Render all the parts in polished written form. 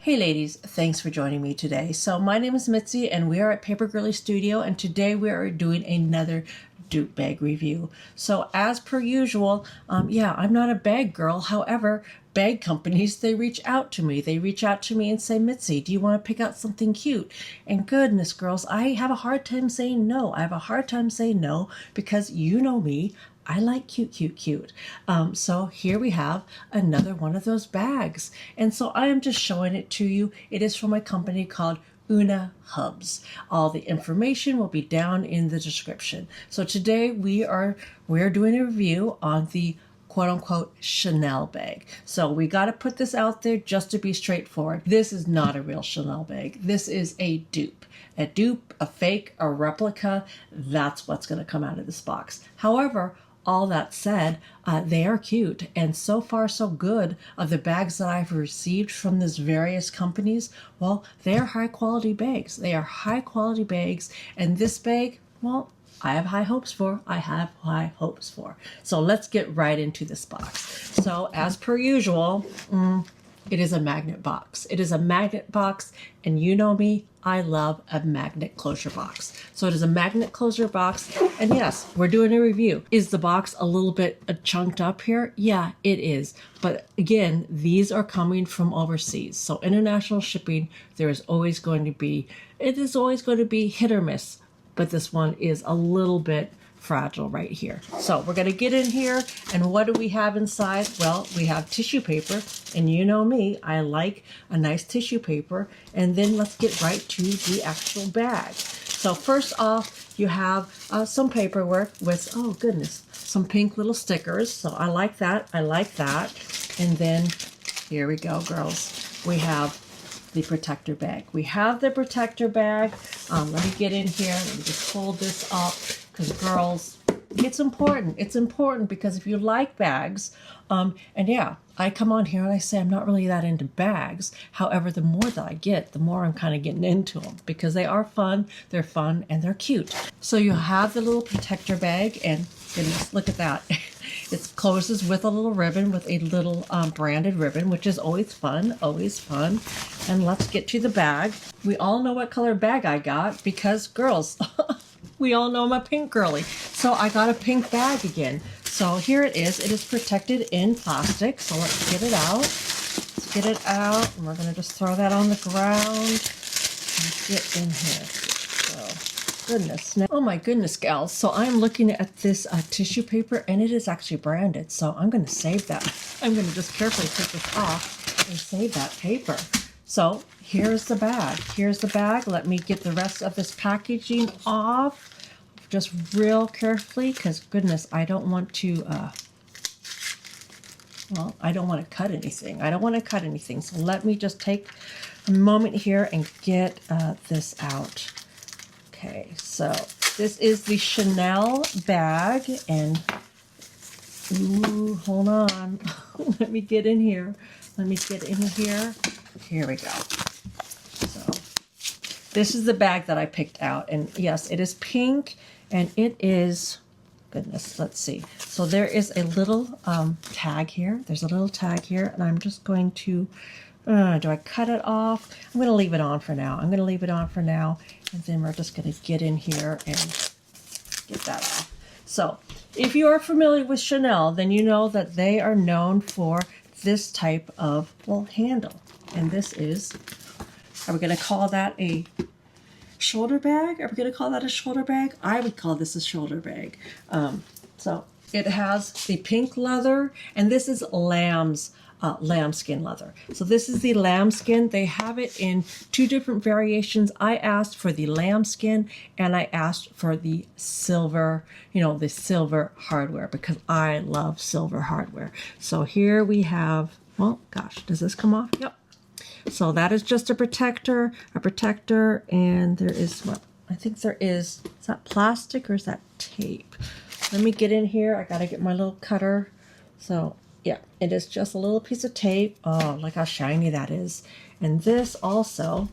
Hey ladies, thanks for joining me today. So my name is Mitzi and we are at Paper Girlie Studio, and today we are doing another dupe bag review. So as per usual, I'm not a bag girl. However, bag companies, they reach out to me. They reach out to me and say, Mitzi, do you want to pick out something cute? And goodness, girls, I have a hard time saying no. I have a hard time saying no because you know me. I like cute, cute, cute. So here we have another one of those bags. And so I am just showing it to you. It is from a company called Unahubs. All the information will be down in the description. So today we're doing a review on the quote-unquote Chanel bag. So we got to put this out there just to be straightforward. This is not a real Chanel bag. This is a dupe. A dupe, a fake, a replica. That's what's going to come out of this box. However, all that said, they are cute, and so far so good of the bags that I've received from these various companies. Well, they are high quality bags. They are high quality bags, and this bag, well, I have high hopes for. So let's get right into this box. So as per usual, it is a magnet box. It is a magnet box, and you know me, I love a magnet closure box. So it is a magnet closure box, and yes, we're doing a review. Is the box a little bit chunked up here? Yeah, it is. But again, these are coming from overseas. So international shipping, it is always going to be hit or miss. But this one is a little bit fragile right here. So we're going to get in here, and what do we have inside? Well, we have tissue paper, and you know me, I like a nice tissue paper. And then let's get right to the actual bag. So first off, you have some paperwork with, oh goodness, some pink little stickers. So I like that. And then here we go, girls. We have the protector bag. Let me get in here. Let me just hold this up, because girls, it's important. It's important because if you like bags, and yeah, I come on here and I say I'm not really that into bags. However, the more that I get, the more I'm kind of getting into them, because they are fun, and they're cute. So you have the little protector bag, and goodness, look at that. It closes with a little ribbon, with a little branded ribbon, which is always fun, And let's get to the bag. We all know what color bag I got, because girls, we all know I'm a pink girly. So I got a pink bag again. So here it is. It is protected in plastic. So let's get it out. And we're going to just throw that on the ground and get in here. So, goodness. Oh my goodness, gals. So I'm looking at this tissue paper, and it is actually branded. So I'm going to save that. I'm going to just carefully take this off and save that paper. So here's the bag. Let me get the rest of this packaging off just real carefully, because goodness, I don't want to cut anything. So let me just take a moment here and get this out. Okay, so this is the Chanel bag, and ooh, hold on. Let me get in here. Here we go. So this is the bag that I picked out, and yes, it is pink, and it is, goodness, let's see. So there is a little tag here. And I'm just going to, do I cut it off? I'm going to leave it on for now. And then we're just going to get in here and get that off. So if you are familiar with Chanel, then you know that they are known for this type of, well, handle. And this is, are we going to call that a shoulder bag? I would call this a shoulder bag. So it has the pink leather, and this is lambskin leather. So this is the lambskin. They have it in two different variations. I asked for the lambskin, and I asked for the silver, the silver hardware, because I love silver hardware. So here we have, well, gosh, does this come off? Yep. So that is just a protector, and there is, what I think there is that plastic or is that tape? Let me get in here. I gotta get my little cutter. So yeah, it is just a little piece of tape. Oh, look how shiny that is. And this also,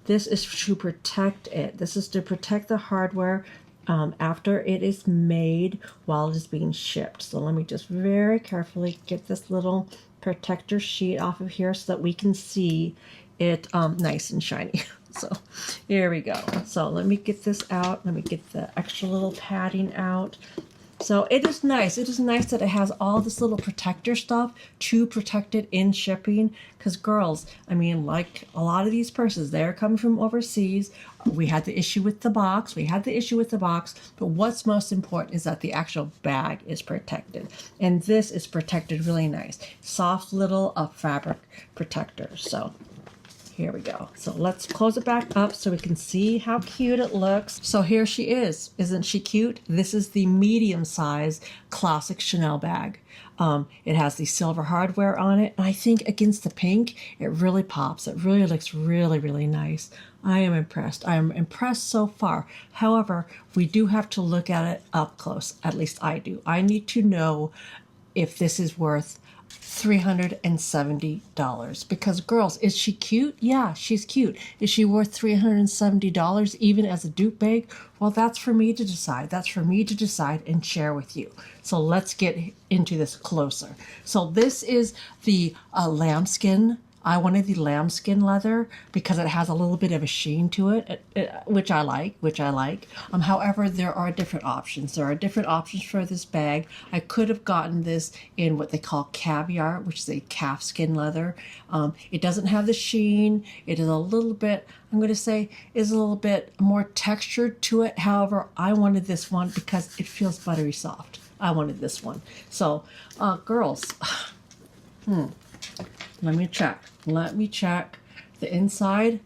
this is to protect it. This is to protect the hardware after it is made, while it is being shipped. So let me just very carefully get this little protector sheet off of here so that we can see it nice and shiny. So here we go. So let me get this out. Let me get the extra little padding out. So it is nice. It is nice that it has all this little protector stuff to protect it in shipping. Because girls, I mean, like a lot of these purses, they're coming from overseas. We had the issue with the box. But what's most important is that the actual bag is protected. And this is protected really nice. Soft little fabric protector. So here we go. So let's close it back up so we can see how cute it looks. So here she is. Isn't she cute? This is the medium size classic Chanel bag. It has the silver hardware on it. And I think against the pink, it really pops. It really looks really, really nice. I am impressed. I am impressed so far. However, we do have to look at it up close. At least I do. I need to know if this is worth $370, because girls, is she cute? Yeah, she's cute. Is she worth $370 even as a dupe bag? Well, that's for me to decide. That's for me to decide and share with you. So let's get into this closer. So this is the lambskin. I wanted the lambskin leather because it has a little bit of a sheen to it, which I like. However, there are different options. There are different options for this bag. I could have gotten this in what they call caviar, which is a calfskin leather. It doesn't have the sheen. It is a little bit, I'm going to say, is a little bit more textured to it. However, I wanted this one because it feels buttery soft. I wanted this one. So, girls, let me check. The inside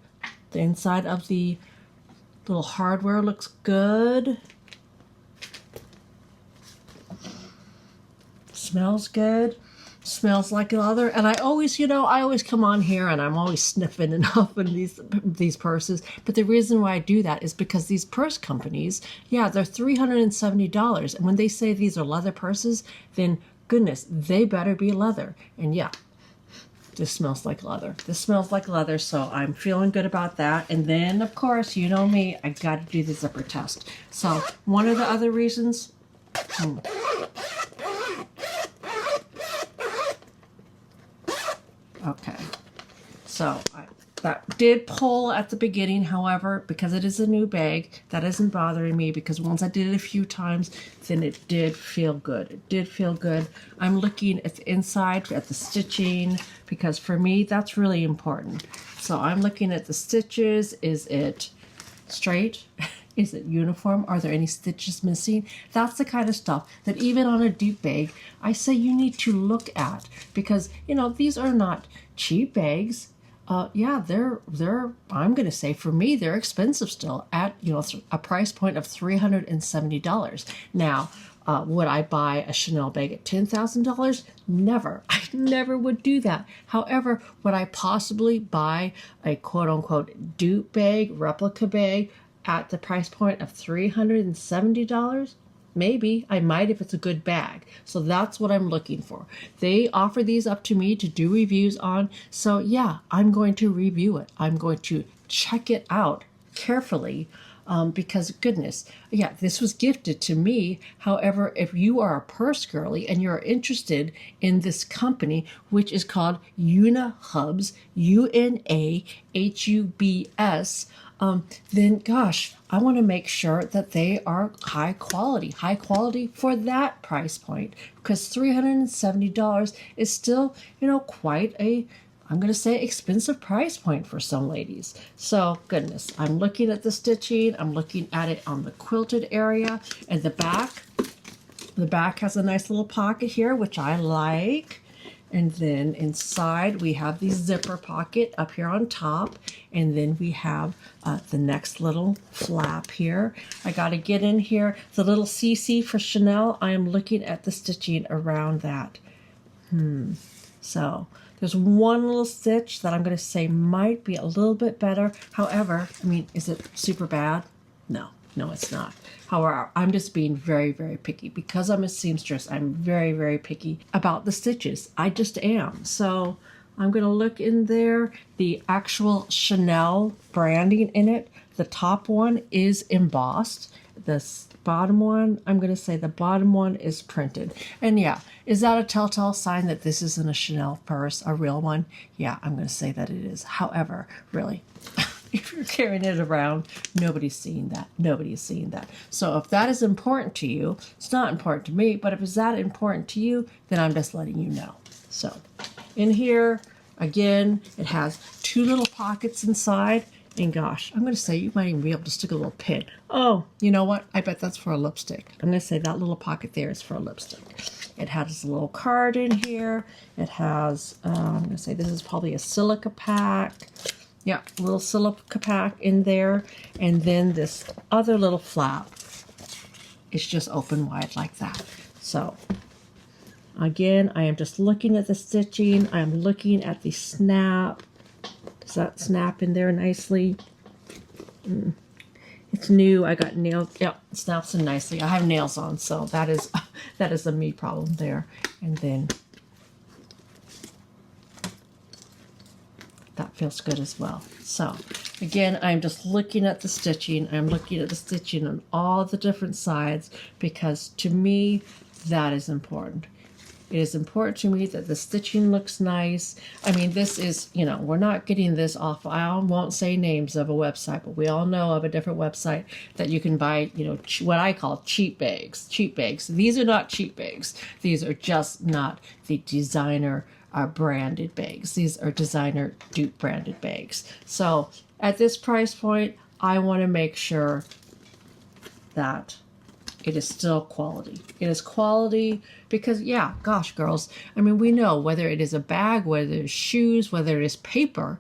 of the little hardware looks good. Smells good. Smells like leather. And I always come on here and I'm always sniffing and huffing these purses. But the reason why I do that is because these purse companies, yeah, they're $370. And when they say these are leather purses, then goodness, they better be leather. And yeah, this smells like leather. So I'm feeling good about that. And then, of course, you know me, I got to do the zipper test. So one of the other reasons, okay, so that did pull at the beginning. However, because it is a new bag, that isn't bothering me, because once I did it a few times, then it did feel good. I'm looking at the inside, at the stitching, because for me, that's really important. So I'm looking at the stitches. Is it straight? Is it uniform? Are there any stitches missing? That's the kind of stuff that even on a dupe bag, I say you need to look at, because, these are not cheap bags. Yeah, they're I'm going to say, for me, they're expensive still at, a price point of $370. Now, would I buy a Chanel bag at $10,000? Never. I never would do that. However, would I possibly buy a quote-unquote dupe bag, replica bag, at the price point of $370? Maybe. I might if it's a good bag. So that's what I'm looking for. They offer these up to me to do reviews on. So yeah, I'm going to review it. I'm going to check it out carefully. Because goodness, yeah, this was gifted to me. However, if you are a purse girly and you're interested in this company, which is called Unahubs, Unahubs, then gosh, I want to make sure that they are high quality for that price point, because $370 is still, quite a, I'm going to say, expensive price point for some ladies. So goodness, I'm looking at the stitching. I'm looking at it on the quilted area and the back. The back has a nice little pocket here, which I like. And then inside we have the zipper pocket up here on top. And then we have the next little flap here. I got to get in here. The little CC for Chanel, I am looking at the stitching around that. So there's one little stitch that I'm going to say might be a little bit better. However, I mean, is it super bad? No, it's not. However, I'm just being very, very picky. Because I'm a seamstress, I'm very, very picky about the stitches. I just am. So I'm going to look in there. The actual Chanel branding in it, the top one is embossed. this bottom one, I'm going to say the bottom one is printed. And yeah, is that a telltale sign that this isn't a Chanel purse, a real one? Yeah, I'm going to say that it is. However, really, if you're carrying it around, nobody's seeing that. Nobody's seeing that. So if that is important to you, it's not important to me, but if it's that important to you, then I'm just letting you know. So in here, again, it has two little pockets inside. And gosh, I'm going to say you might even be able to stick a little pin. Oh, you know what? I bet that's for a lipstick. I'm going to say that little pocket there is for a lipstick. It has a little card in here. It has, I'm going to say this is probably a silica pack. Yeah, a little silica pack in there. And then this other little flap is just open wide like that. So again, I am just looking at the stitching. I am looking at the snap. Does that snap in there nicely? It's new. I got nails. Yep, it snaps in nicely. I have nails on, so that is a me problem there. And then that feels good as well. So again, I'm just looking at the stitching. I'm looking at the stitching on all the different sides because to me, that is important. It is important to me that the stitching looks nice. I mean, this is, you know, we're not getting this off. I won't say names of a website, but we all know of a different website that you can buy, you know, what I call cheap bags. Cheap bags. These are not cheap bags. These are just not the designer branded bags. These are designer Dupe branded bags. So at this price point, I want to make sure that it is still quality. It is quality because, yeah, gosh, girls, I mean, we know whether it is a bag, whether it's shoes, whether it is paper,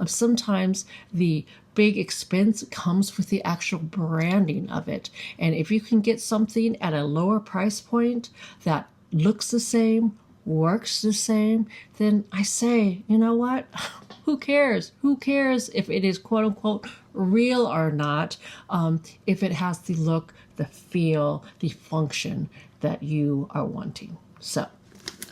sometimes the big expense comes with the actual branding of it. And if you can get something at a lower price point that looks the same, works the same, then I say, you know what? Who cares? Who cares if it is quote unquote real or not, if it has the look, the feel, the function that you are wanting. So,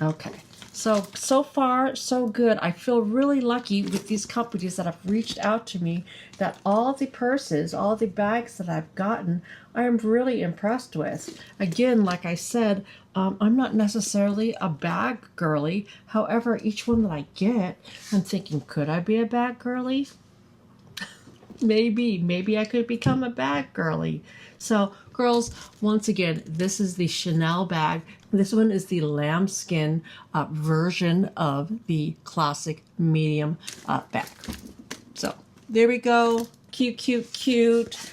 okay. So far, so good. I feel really lucky with these companies that have reached out to me that all the purses, all the bags that I've gotten, I am really impressed with. Again, like I said, I'm not necessarily a bag girly. However, each one that I get, I'm thinking, could I be a bag girly? Maybe I could become a bag girly. So girls, once again, this is the Chanel bag. This one is the lambskin version of the classic medium bag. So there we go. Cute, cute, cute.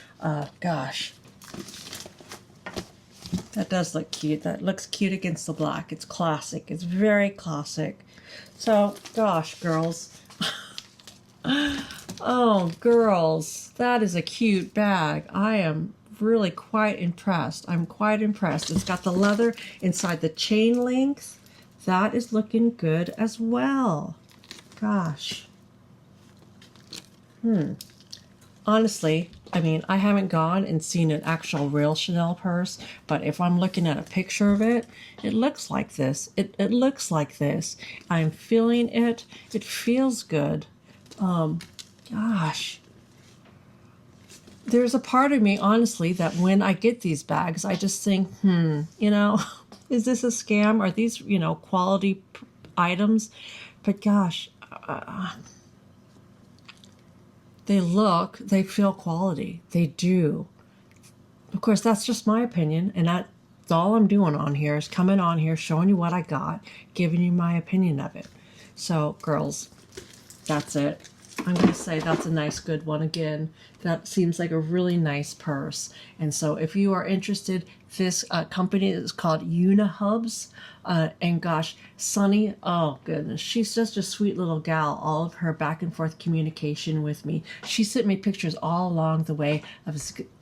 Gosh, that does look cute. That looks cute against the black. It's classic. It's very classic. So gosh, girls. Oh, girls, that is a cute bag. I am really quite impressed. I'm quite impressed. It's got the leather inside the chain length. That is looking good as well. Gosh. Honestly, I mean, I haven't gone and seen an actual real Chanel purse, but if I'm looking at a picture of it, it looks like this. It looks like this. I'm feeling it. It feels good. Gosh. There's a part of me, honestly, that when I get these bags, I just think, you know, is this a scam? Are these, you know, quality items? But gosh, they feel quality. They do. Of course, that's just my opinion, and that's all I'm doing on here is coming on here, showing you what I got, giving you my opinion of it. So, girls, that's it. I'm going to say that's a nice, good one again. That seems like a really nice purse. And so if you are interested, this company is called Unahubs. And gosh, Sunny, oh goodness, she's just a sweet little gal. All of her back and forth communication with me. She sent me pictures all along the way of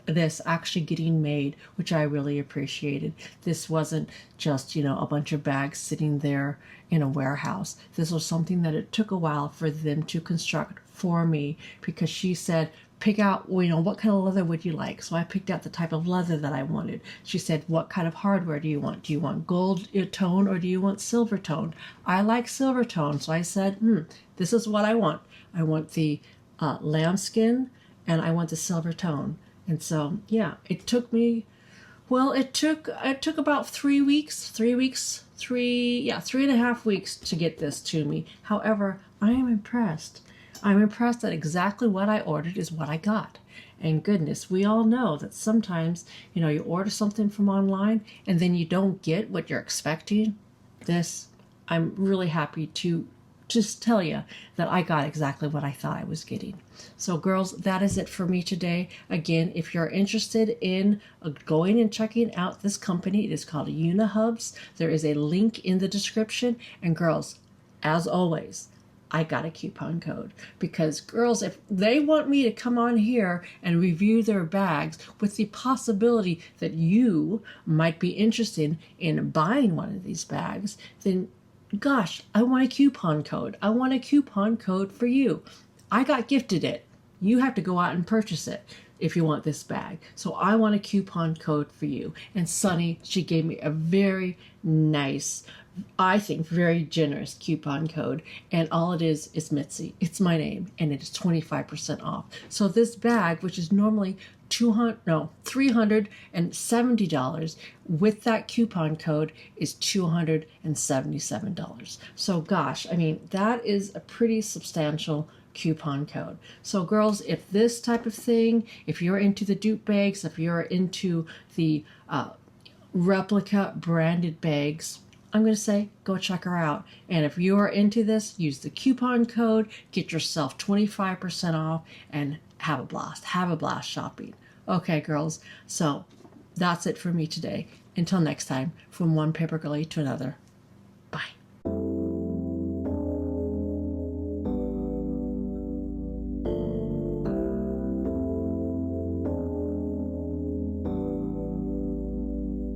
this actually getting made, which I really appreciated. This wasn't just, you know, a bunch of bags sitting there in a warehouse. This was something that it took a while for them to construct for me, because she said, pick out, you know, what kind of leather would you like? So I picked out the type of leather that I wanted. She said, what kind of hardware do you want? Do you want gold tone or do you want silver tone? I like silver tone. So I said, this is what I want. I want the lambskin and I want the silver tone. And so, yeah, it took me, well, it took about 3 weeks, 3.5 weeks to get this to me. However, I am impressed. I'm impressed that exactly what I ordered is what I got. And goodness, we all know that sometimes, you order something from online and then you don't get what you're expecting. This, I'm really happy to just tell you that I got exactly what I thought I was getting. So girls, that is it for me today. Again, if you're interested in going and checking out this company, it is called Unahubs. There is a link in the description. And girls, as always, I got a coupon code, because girls, if they want me to come on here and review their bags with the possibility that you might be interested in buying one of these bags, then gosh, I want a coupon code. I want a coupon code for you. I got gifted it. You have to go out and purchase it if you want this bag. So I want a coupon code for you. And Sunny, she gave me a very nice, I think very generous coupon code, and all it is Mitzi. It's my name, and it is 25% off. So this bag, which is normally $370, with that coupon code is $277. So gosh, I mean, that is a pretty substantial coupon code. So girls, if this type of thing, if you're into the dupe bags, if you're into the replica branded bags, I'm going to say go check her out. And if you are into this, use the coupon code, get yourself 25% off, and have a blast. Have a blast shopping. Okay, girls. So that's it for me today. Until next time, from one paper girlie to another.